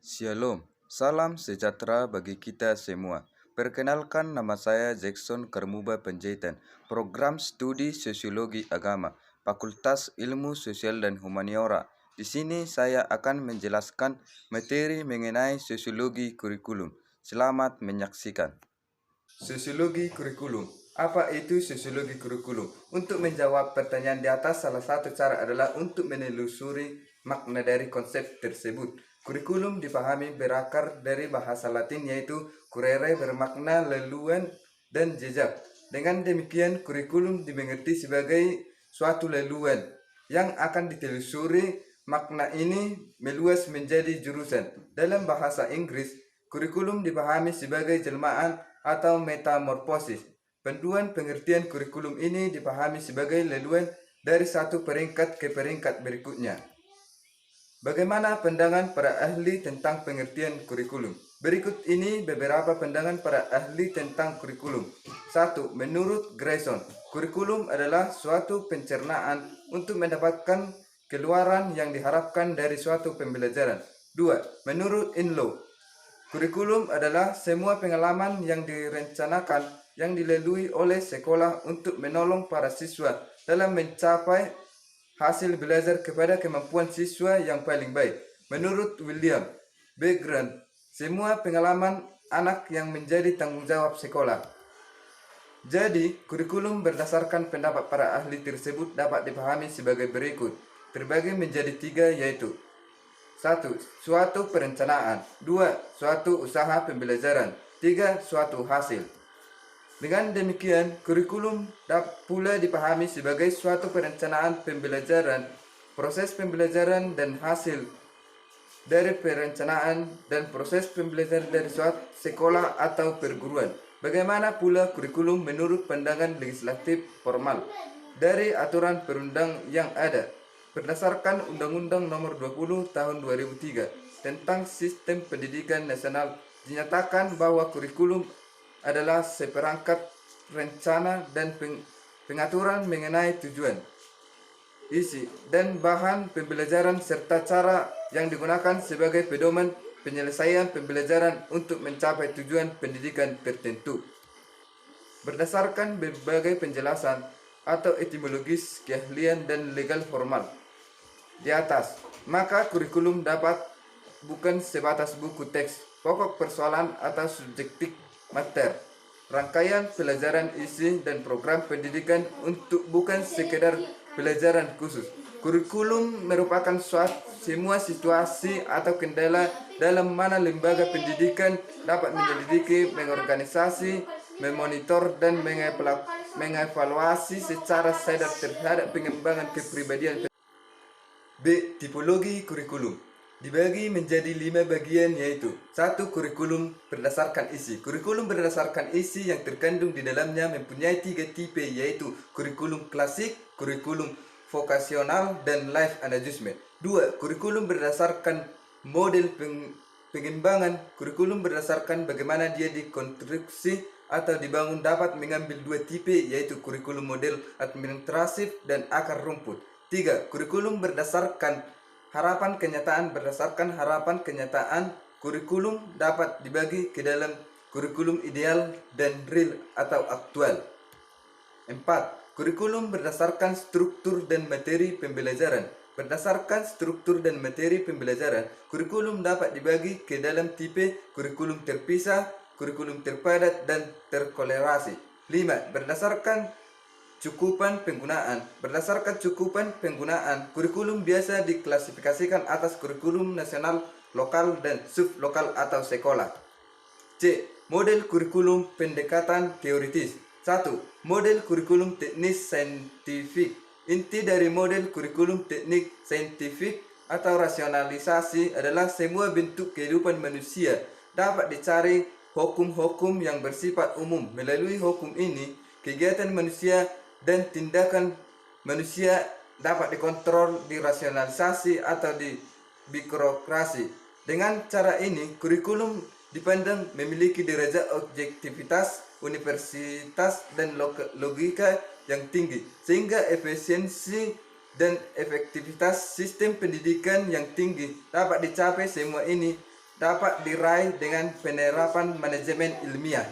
Shalom, salam sejahtera bagi kita semua. Perkenalkan, nama saya Jackson Karmuba Penjaitan, Program Studi Sosiologi Agama, Fakultas Ilmu Sosial dan Humaniora. Di sini saya akan menjelaskan materi mengenai sosiologi kurikulum. Selamat menyaksikan. Sosiologi kurikulum. Apa itu sosiologi kurikulum? Untuk menjawab pertanyaan di atas, salah satu cara adalah untuk menelusuri makna dari konsep tersebut. Kurikulum dipahami berakar dari bahasa Latin yaitu curere, bermakna leluhur dan jejak. Dengan demikian, kurikulum dimengerti sebagai suatu leluhur yang akan ditelusuri. Makna ini meluas menjadi jurusan. Dalam bahasa Inggris, kurikulum dipahami sebagai jelmaan atau metamorfosis. Panduan pengertian kurikulum ini dipahami sebagai leluhur dari satu peringkat ke peringkat berikutnya. Bagaimana pandangan para ahli tentang pengertian kurikulum? Berikut ini beberapa pandangan para ahli tentang kurikulum. 1. Menurut Grayson, kurikulum adalah suatu pencernaan untuk mendapatkan keluaran yang diharapkan dari suatu pembelajaran. 2. Menurut Inlow, kurikulum adalah semua pengalaman yang direncanakan yang dilalui oleh sekolah untuk menolong para siswa dalam mencapai hasil belajar kepada kemampuan siswa yang paling baik. Menurut William Background, semua pengalaman anak yang menjadi tanggung jawab sekolah. Jadi, kurikulum berdasarkan pendapat para ahli tersebut dapat dipahami sebagai berikut. Terbagi menjadi 3 yaitu 1. Suatu perencanaan. 2. Suatu usaha pembelajaran. 3. Suatu hasil. Dengan demikian, kurikulum dapat pula dipahami sebagai suatu perencanaan pembelajaran, proses pembelajaran dan hasil dari perencanaan dan proses pembelajaran dari suatu sekolah atau perguruan. Bagaimana pula kurikulum menurut pandangan legislatif formal dari aturan perundang yang ada berdasarkan Undang-Undang Nomor 20 Tahun 2003 tentang Sistem Pendidikan Nasional, dinyatakan bahwa kurikulum adalah seperangkat rencana dan pengaturan mengenai tujuan, isi, dan bahan pembelajaran serta cara yang digunakan sebagai pedoman penyelesaian pembelajaran untuk mencapai tujuan pendidikan tertentu. Berdasarkan berbagai penjelasan atau etimologis, keahlian, dan legal formal di atas, maka kurikulum dapat bukan sebatas buku teks, pokok persoalan atau subjektif mater, rangkaian pelajaran isi dan program pendidikan untuk bukan sekedar pelajaran khusus. Kurikulum merupakan semua situasi atau kendala dalam mana lembaga pendidikan dapat menyelidiki, mengorganisasi, memonitor, dan mengevaluasi secara sadar terhadap pengembangan kepribadian. B. Tipologi kurikulum dibagi menjadi 5 bagian yaitu 1. Kurikulum berdasarkan isi. Kurikulum berdasarkan isi yang terkandung di dalamnya mempunyai 3 tipe yaitu kurikulum klasik, kurikulum vokasional, dan life adjustment. 2. Kurikulum berdasarkan model pengembangan. Kurikulum berdasarkan bagaimana dia dikonstruksi atau dibangun dapat mengambil 2 tipe yaitu kurikulum model administratif dan akar rumput. 3. Kurikulum berdasarkan harapan kenyataan. Berdasarkan harapan kenyataan, kurikulum dapat dibagi ke dalam kurikulum ideal dan real atau aktual. 4. Kurikulum berdasarkan struktur dan materi pembelajaran. Berdasarkan struktur dan materi pembelajaran, kurikulum dapat dibagi ke dalam tipe kurikulum terpisah, kurikulum terpadat, dan terkolerasi. 5. Berdasarkan cukupan penggunaan. Berdasarkan cukupan penggunaan, kurikulum biasa diklasifikasikan atas kurikulum nasional, lokal, dan sublokal atau sekolah. C. Model kurikulum pendekatan teoritis. 1. Model kurikulum teknis saintifik. Inti dari model kurikulum teknik saintifik atau rasionalisasi adalah semua bentuk kehidupan manusia dapat dicari hukum-hukum yang bersifat umum. Melalui hukum ini, kegiatan manusia dan tindakan manusia dapat dikontrol, dirasionalisasi, atau dibirokrasi. Dengan cara ini, kurikulum dipandang memiliki derajat objektivitas, universitas, dan logika yang tinggi, sehingga efisiensi dan efektivitas sistem pendidikan yang tinggi dapat dicapai. Semua ini dapat diraih dengan penerapan manajemen ilmiah.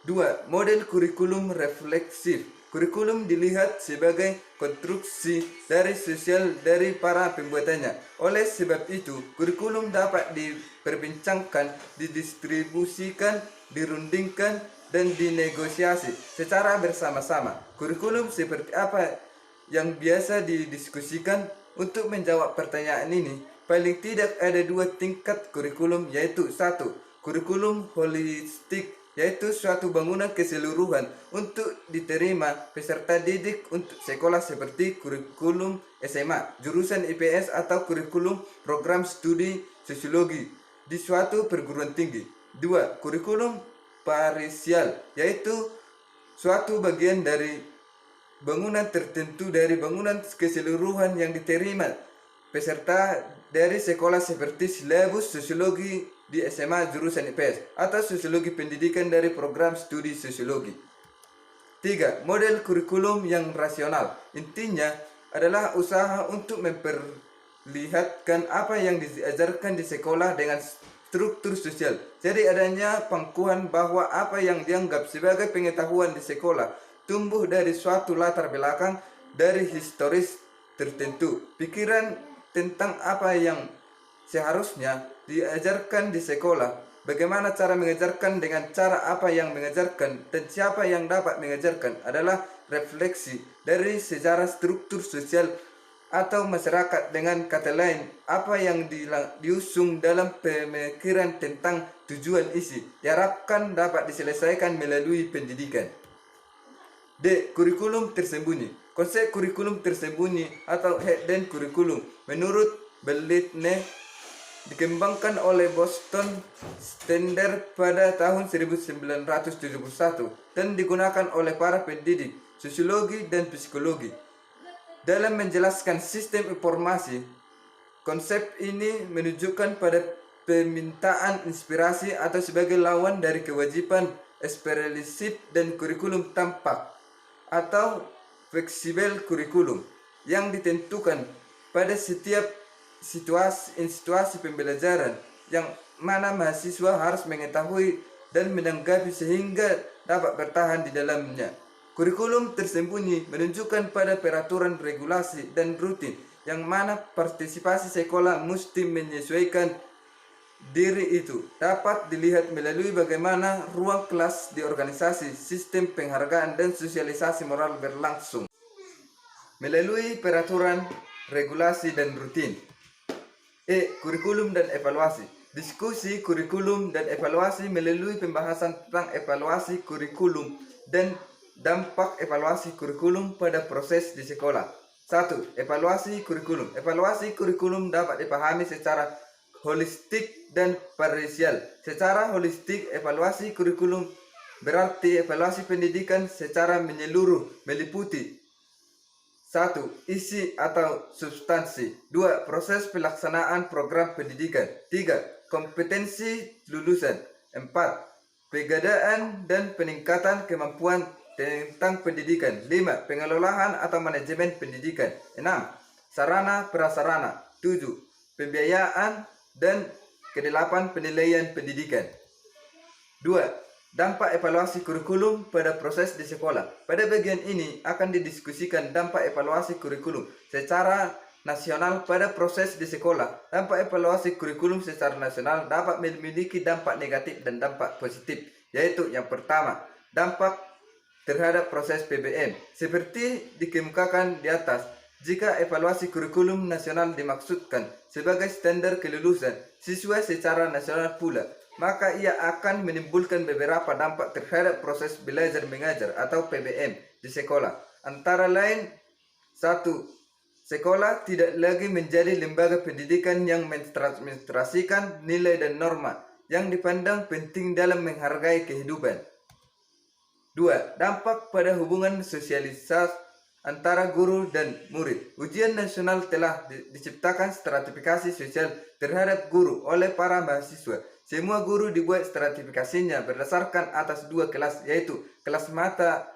2. Model kurikulum refleksif. Kurikulum dilihat sebagai konstruksi dari sosial dari para pembuatannya. Oleh sebab itu, kurikulum dapat diperbincangkan, didistribusikan, dirundingkan, dan dinegosiasi secara bersama-sama. Kurikulum seperti apa yang biasa didiskusikan? Untuk menjawab pertanyaan ini, paling tidak ada 2 tingkat kurikulum, yaitu 1. Kurikulum holistik, yaitu suatu bangunan keseluruhan untuk diterima peserta didik untuk sekolah seperti kurikulum SMA, jurusan IPS atau kurikulum program studi sosiologi di suatu perguruan tinggi. 2. Kurikulum parsial, yaitu suatu bagian dari bangunan tertentu dari bangunan keseluruhan yang diterima peserta dari sekolah seperti silabus sosiologi di SMA jurusan IPS atau sosiologi pendidikan dari program studi sosiologi. 3. Model kurikulum yang rasional. Intinya adalah usaha untuk memperlihatkan apa yang diajarkan di sekolah dengan struktur sosial. Jadi adanya pangkuan bahwa apa yang dianggap sebagai pengetahuan di sekolah tumbuh dari suatu latar belakang dari historis tertentu. Pikiran tentang apa yang seharusnya diajarkan di sekolah, bagaimana cara mengajarkan dengan cara apa yang mengajarkan dan siapa yang dapat mengajarkan adalah refleksi dari sejarah struktur sosial atau masyarakat. Dengan kata lain, apa yang diusung dalam pemikiran tentang tujuan isi diharapkan dapat diselesaikan melalui pendidikan. D. Kurikulum tersembunyi. Konsep kurikulum tersembunyi atau hidden kurikulum menurut Belitne dikembangkan oleh Boston Standard pada tahun 1971 dan digunakan oleh para pendidik sosiologi dan psikologi. Dalam menjelaskan sistem informasi, konsep ini menunjukkan pada permintaan inspirasi atau sebagai lawan dari kewajiban eksplisit dan kurikulum tampak atau fleksibel kurikulum yang ditentukan pada setiap situasi pembelajaran yang mana mahasiswa harus mengetahui dan menanggapi sehingga dapat bertahan di dalamnya. Kurikulum tersembunyi menunjukkan pada peraturan regulasi dan rutin yang mana partisipasi sekolah mesti menyesuaikan diri itu dapat dilihat melalui bagaimana ruang kelas di organisasi, sistem penghargaan dan sosialisasi moral berlangsung melalui peraturan, regulasi dan rutin. Kurikulum dan evaluasi. Diskusi kurikulum dan evaluasi melalui pembahasan tentang evaluasi kurikulum dan dampak evaluasi kurikulum pada proses di sekolah. 1. Evaluasi kurikulum. Evaluasi kurikulum dapat dipahami secara holistik dan parsial. Secara holistik, evaluasi kurikulum berarti evaluasi pendidikan secara menyeluruh, meliputi 1. Isi atau substansi. 2. Proses pelaksanaan program pendidikan. 3. Kompetensi lulusan. 4. Pegadaan dan peningkatan kemampuan tentang pendidikan. 5. Pengelolaan atau manajemen pendidikan. 6. Sarana prasarana. 7. Pembiayaan dan ke-8 penilaian pendidikan. 2. Dampak evaluasi kurikulum pada proses di sekolah. Pada bagian ini akan didiskusikan dampak evaluasi kurikulum secara nasional pada proses di sekolah. Dampak evaluasi kurikulum secara nasional dapat memiliki dampak negatif dan dampak positif, yaitu yang pertama, dampak terhadap proses PBM. Seperti dikemukakan di atas, jika evaluasi kurikulum nasional dimaksudkan sebagai standar kelulusan siswa secara nasional pula, maka ia akan menimbulkan beberapa dampak terhadap proses belajar mengajar atau PBM di sekolah. Antara lain, 1. Sekolah tidak lagi menjadi lembaga pendidikan yang mentransmigrasikan nilai dan norma yang dipandang penting dalam menghargai kehidupan. 2. Dampak pada hubungan sosialisasi antara guru dan murid. Ujian nasional telah diciptakan stratifikasi sosial terhadap guru oleh para mahasiswa. Semua guru dibuat stratifikasinya berdasarkan atas 2 kelas, yaitu kelas mata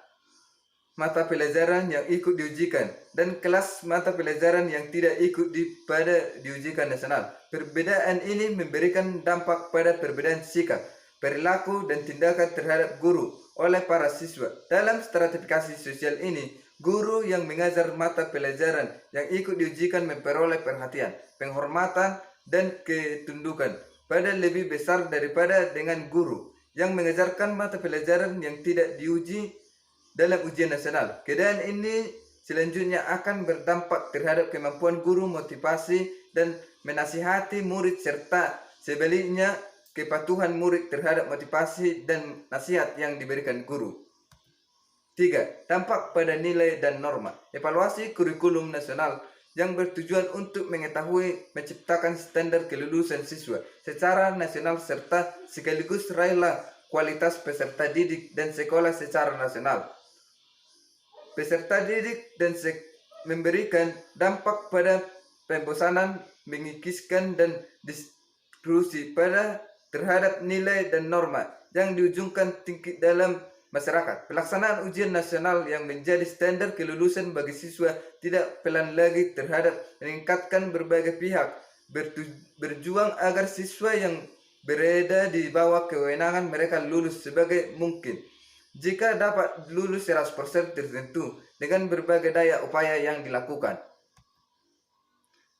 mata pelajaran yang ikut diujikan dan kelas mata pelajaran yang tidak ikut pada diujikan nasional. Perbedaan ini memberikan dampak pada perbedaan sikap, perilaku, dan tindakan terhadap guru oleh para siswa. Dalam stratifikasi sosial ini, guru yang mengajar mata pelajaran yang ikut diujikan memperoleh perhatian, penghormatan, dan ketundukan pada lebih besar daripada dengan guru yang mengajarkan mata pelajaran yang tidak diuji dalam ujian nasional. Keadaan ini selanjutnya akan berdampak terhadap kemampuan guru motivasi dan menasihati murid serta sebaliknya kepatuhan murid terhadap motivasi dan nasihat yang diberikan guru. 3. Dampak pada nilai dan norma. Evaluasi kurikulum nasional yang bertujuan untuk mengetahui menciptakan standar kelulusan siswa secara nasional serta sekaligus raihlah kualitas peserta didik dan sekolah secara nasional. Peserta didik dan memberikan dampak pada pembosanan, mengikiskan dan diskusi pada terhadap nilai dan norma yang diujungkan tinggi dalam masyarakat. Pelaksanaan ujian nasional yang menjadi standar kelulusan bagi siswa tidak pelan lagi terhadap meningkatkan berbagai pihak berjuang agar siswa yang berada di bawah kewenangan mereka lulus sebagai mungkin. Jika dapat lulus 100% tertentu dengan berbagai daya upaya yang dilakukan.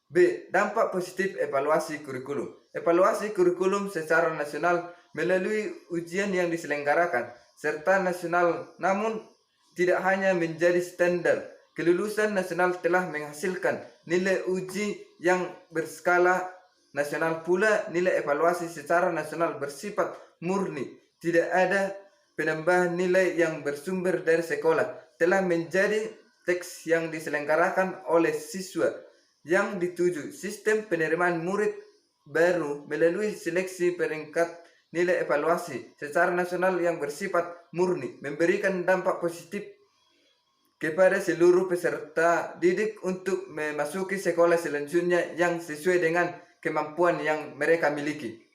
B. Dampak positif evaluasi kurikulum. Evaluasi kurikulum secara nasional melalui ujian yang diselenggarakan serta nasional, namun tidak hanya menjadi standar kelulusan nasional telah menghasilkan nilai uji yang berskala nasional pula. Nilai evaluasi secara nasional bersifat murni, tidak ada penambahan nilai yang bersumber dari sekolah, telah menjadi teks yang diselenggarakan oleh siswa yang dituju. Sistem penerimaan murid baru melalui seleksi peringkat nilai evaluasi secara nasional yang bersifat murni memberikan dampak positif kepada seluruh peserta didik untuk memasuki sekolah selanjutnya yang sesuai dengan kemampuan yang mereka miliki.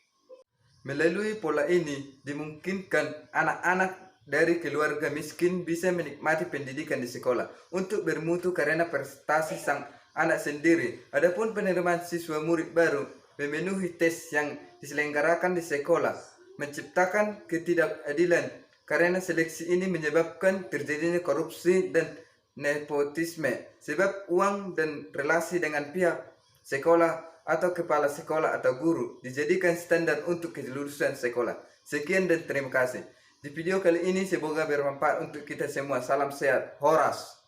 Melalui pola ini dimungkinkan anak-anak dari keluarga miskin bisa menikmati pendidikan di sekolah untuk bermutu karena prestasi sang anak sendiri. Adapun penerimaan siswa murid baru memenuhi tes yang diselenggarakan di sekolah menciptakan ketidakadilan karena seleksi ini menyebabkan terjadinya korupsi dan nepotisme sebab uang dan relasi dengan pihak sekolah atau kepala sekolah atau guru dijadikan standar untuk kelulusan sekolah. Sekian dan terima kasih. Di video kali ini semoga bermanfaat untuk kita semua. Salam sehat. Horas.